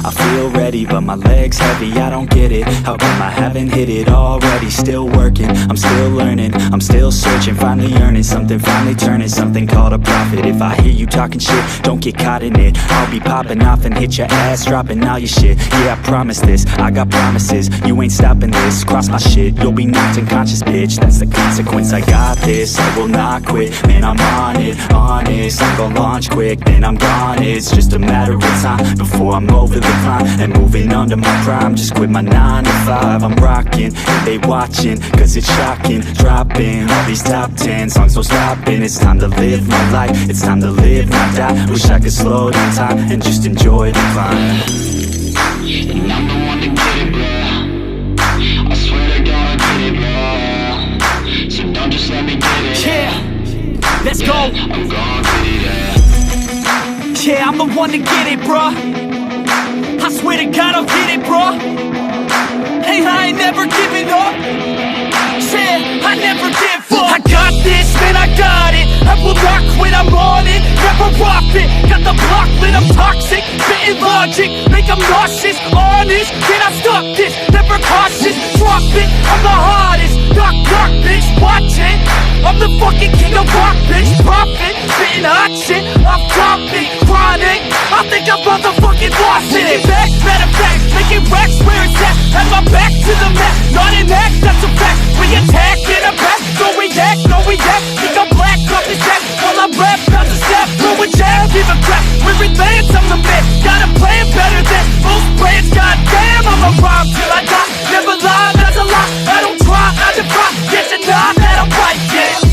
I feel ready, but my legs heavy, I don't get it. How come I haven't hit it already? Still working, I'm still learning, I'm still searching, finally earning something, finally turning something called a profit. If I hear you talking shit, don't get caught in it. I'll be popping off and hit your ass, dropping all your shit. Yeah, I promise this, I got promises, you ain't stopping this. Cross my shit, you'll be knocked unconscious, bitch. That's the consequence, I got this, I will not quit. Man, I'm on it, honest, I'm gon' launch quick, then I'm gone. It's just a matter of time before I'm over the climb and moving under my prime. Just quit my 9 to 5, I'm rocking, and they watching, cause it's shocking. Dropping all these top 10 songs, no stopping. It's time to live my life, it's time to live, not die. Wish I could slow down time and just enjoy the climb. And I'm the one to get it, bro. I swear to God, I get it, bro. So don't just let me get it. Yeah, let's go. I'm gon' get it, yeah. Yeah, I'm the one to get it, bruh. I swear to God I'll get it, bruh. Hey, I ain't never giving up. Yeah, I never give up. I got this, man, I got it. I will not quit, I'm on it. Never profit, got the block lit, I'm toxic. Spitting logic, make them nauseous. Honest, can I stop this? Never cautious, drop it. I'm the hardest, knock, knock, bitch, watch it. I'm the fucking king of rock, bitch, profit. Spitting hot shit, I'm topic, chronic. I think I'm motherfucking lost it. Take it back, matter of fact, making racks where it's at. Have my back to the mat, not an act, that's a fact. We attack in a back, don't react, no react. Think I'm black, off his jack, while I rap, bounce a step. Throw a jab, give a crap, we're advanced, I'm the man. Got a plan better than most brands, goddamn. I'ma rhyme till I die, never lie, that's a lie. I don't try, I defy, get to die, that I'm right, yeah.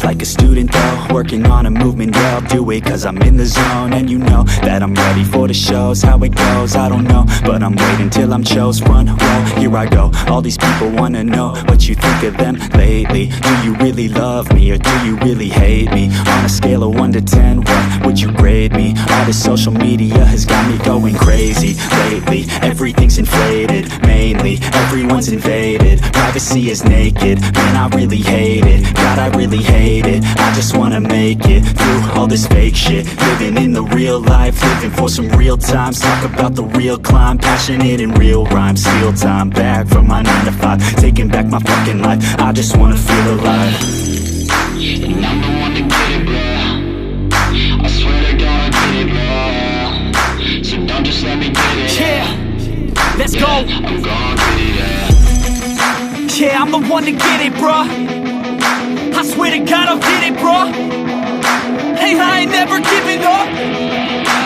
Like a student though, working on a movement, yeah, I'll do it cause I'm in the zone. And you know that I'm ready for the shows. How it goes, I don't know, but I'm waiting till I'm chose. Front row, here I go. All these people wanna know what you think of them lately. Do you really love me or do you really hate me? On a scale of 1 to 10, what would you grade me? All this social media has got me going crazy lately. Everything's inflated, mainly everyone's invaded. Privacy is naked, man, I really hate it. God, I really hate it. I just wanna make it through all this fake shit. Living in the real life, living for some real times. Talk about the real climb, passionate in real rhymes. Steal time back from my 9 to 5, taking back my fucking life. I just wanna feel alive. And I'm the one to get it, bro. I swear to God, I get it, bro. So don't just let me get it. Yeah, let's go. I'm gon' get it, yeah. Yeah, I'm the one to get it, bruh. I swear to God I'll get it, bruh. Hey, I ain't never giving up.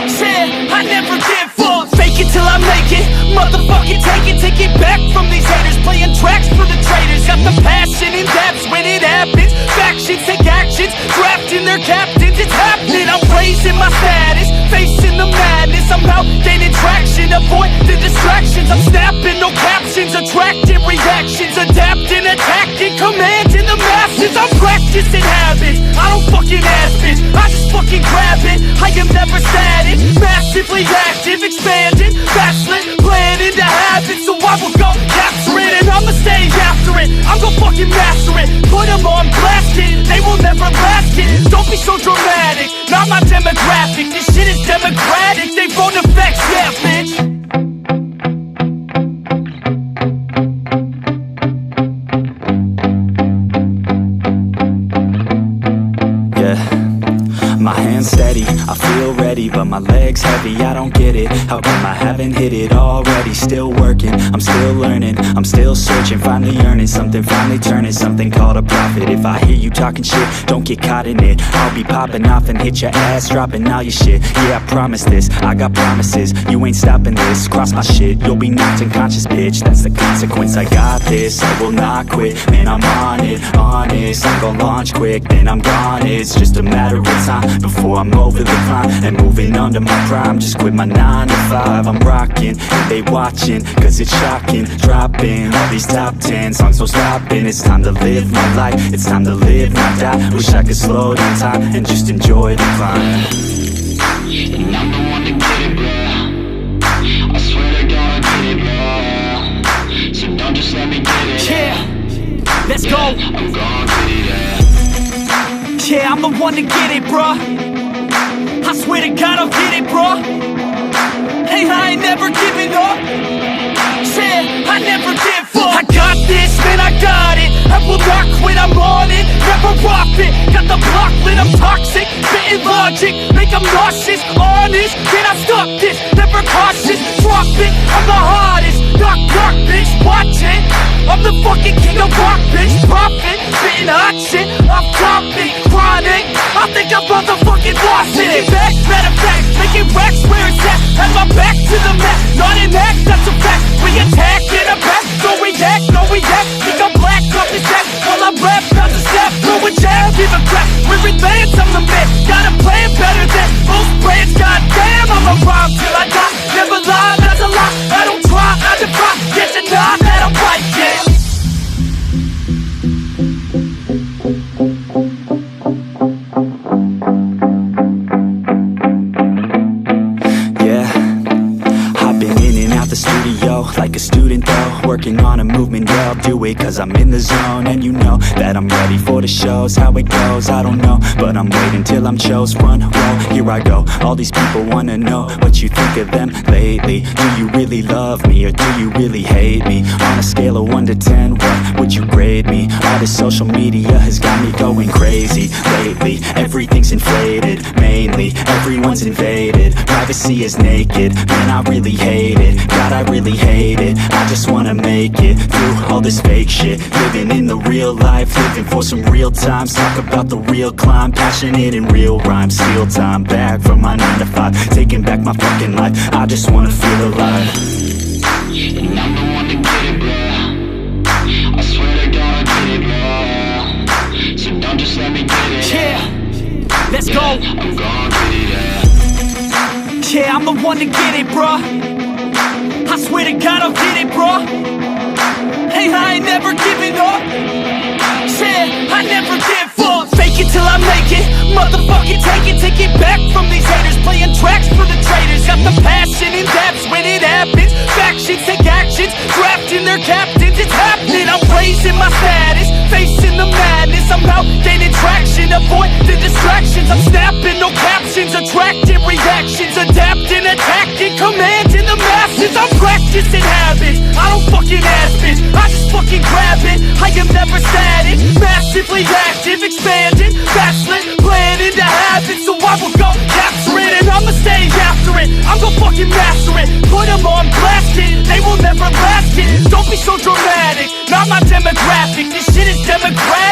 Yeah, I never give up. Fake it till I make it, motherfucking take it back from these haters. Playing tracks for the traitors. Got the passion in depths when it happens. Factions take actions, drafting their captains. It's happening, I'm raising my status, facing the madness. I'm out gaining traction, avoid the distractions. I'm snapping, no captions, attracting reactions. Adapting, attacking, commanding the masses. I'm practicing habits, I don't fucking ask bitch, I just fucking grab it. I am never static, massively active, expanding, backslid, planning to have it. So I will go capture it, and I'ma stay after it. I'm gon' fucking master it, put them on blast, kid. They will never last, kid. Don't be so dramatic, not my demographic. This shit is democratic, they vote effects, yeah, bitch. My hands steady, I feel ready, but my legs heavy, I don't get it. How come I haven't hit it already? Still working, I'm still learning, I'm still searching, finally earning something, finally turning something called a profit. If I hear you talking shit, don't get caught in it. I'll be popping off and hit your ass, dropping all your shit. Yeah, I promise this, I got promises, you ain't stopping this. Cross my shit, you'll be knocked unconscious, bitch. That's the consequence, I got this, I will not quit. Man, I'm on it, honest, I'm gon' launch quick, then I'm gone. It's just a matter of time before I'm over the climb and moving under my prime. Just quit my 9 to 5, I'm rocking, and they watching, cause it's shocking. Dropping all these top 10 songs, no stopping. It's time to live my life, it's time to live, not die. Wish I could slow down time and just enjoy the climb. And I'm the one to get it, bro. I swear to God, I get it, bro. So don't just let me get it. Yeah, let's go. I'm gon' get it, yeah. Yeah, I'm the one to get it, bruh. I swear to God I'll get it, bruh. Hey, I ain't never giving up. Yeah, I never give up. I got this, man, I got it. I will not quit, I'm on it. Never off it. Got the block lit, I'm toxic. Spitting logic, make them nauseous. Honest, can I stop this? Never cautious, drop it. I'm the hardest. Knock, knock, bitch, watch it. I'm the fucking king of rock, bitch. Profit, spitting hot shit. I'm topic, chronic. I think I'm motherfucking lost it. Take it back, matter of fact, making racks where it's at. Have my back to the mat, not an act, that's a fact. We attack in a back, don't react, no react. Think I'm black, off the jack, while I rap, bounce a step. Throw a jab, give a crap. We're advanced, I'm the man. Got a plan better than most brands. Goddamn, I'ma rhyme till I die. Never lie, that's a lie. I don't try, I defy. Get to die, that I'm right, yeah. Like a student though, working on a movement, yeah, I'll do it cause I'm in the zone. And you know that I'm ready for the shows. How it goes, I don't know, but I'm waiting till I'm chose. Front row, here I go. All these people wanna know what you think of them lately. Do you really love me or do you really hate me? On a scale of 1 to 10, what would you grade me? All this social media has got me going crazy lately. Everything's inflated, mainly everyone's invaded. Privacy is naked, man, I really hate it. God, I really hate it. I just wanna make it through all this fake shit. Living in the real life, living for some real times. Talk about the real climb, passionate in real rhymes. Steal time back from my 9 to 5, taking back my fucking life. I just wanna feel alive. And I'm the one to get it, bro. I swear to God I'll get it, bro. So don't just let me get it. Yeah, let's go. I'm gon' get it, yeah. Yeah, I'm the one to get it, bruh. I swear to God I'll get it, bruh. Hey, I ain't never giving up. Yeah, I never give up. Fake it till I make it. Motherfucking take it back from these haters. Playing tracks for the traitors. Got the passion in depths when it happens. Factions take actions, drafting their captains. It's happening. I'm raising my status, facing the madness. I'm out gaining traction, avoid the distractions. I'm snapping, no captions, attracting reactions, adapting, attacking, commanding the masses. I'm practicing habits, I don't fucking ask bitch, I just fucking grab it. I am never static, massively active, expanding, backslid, playing into habits. So I will go capture it and I'ma stay after it. I'm gon' fucking master it, put them on blast it. They will never last it, don't be so dramatic, not my demographic. This shit is demographic.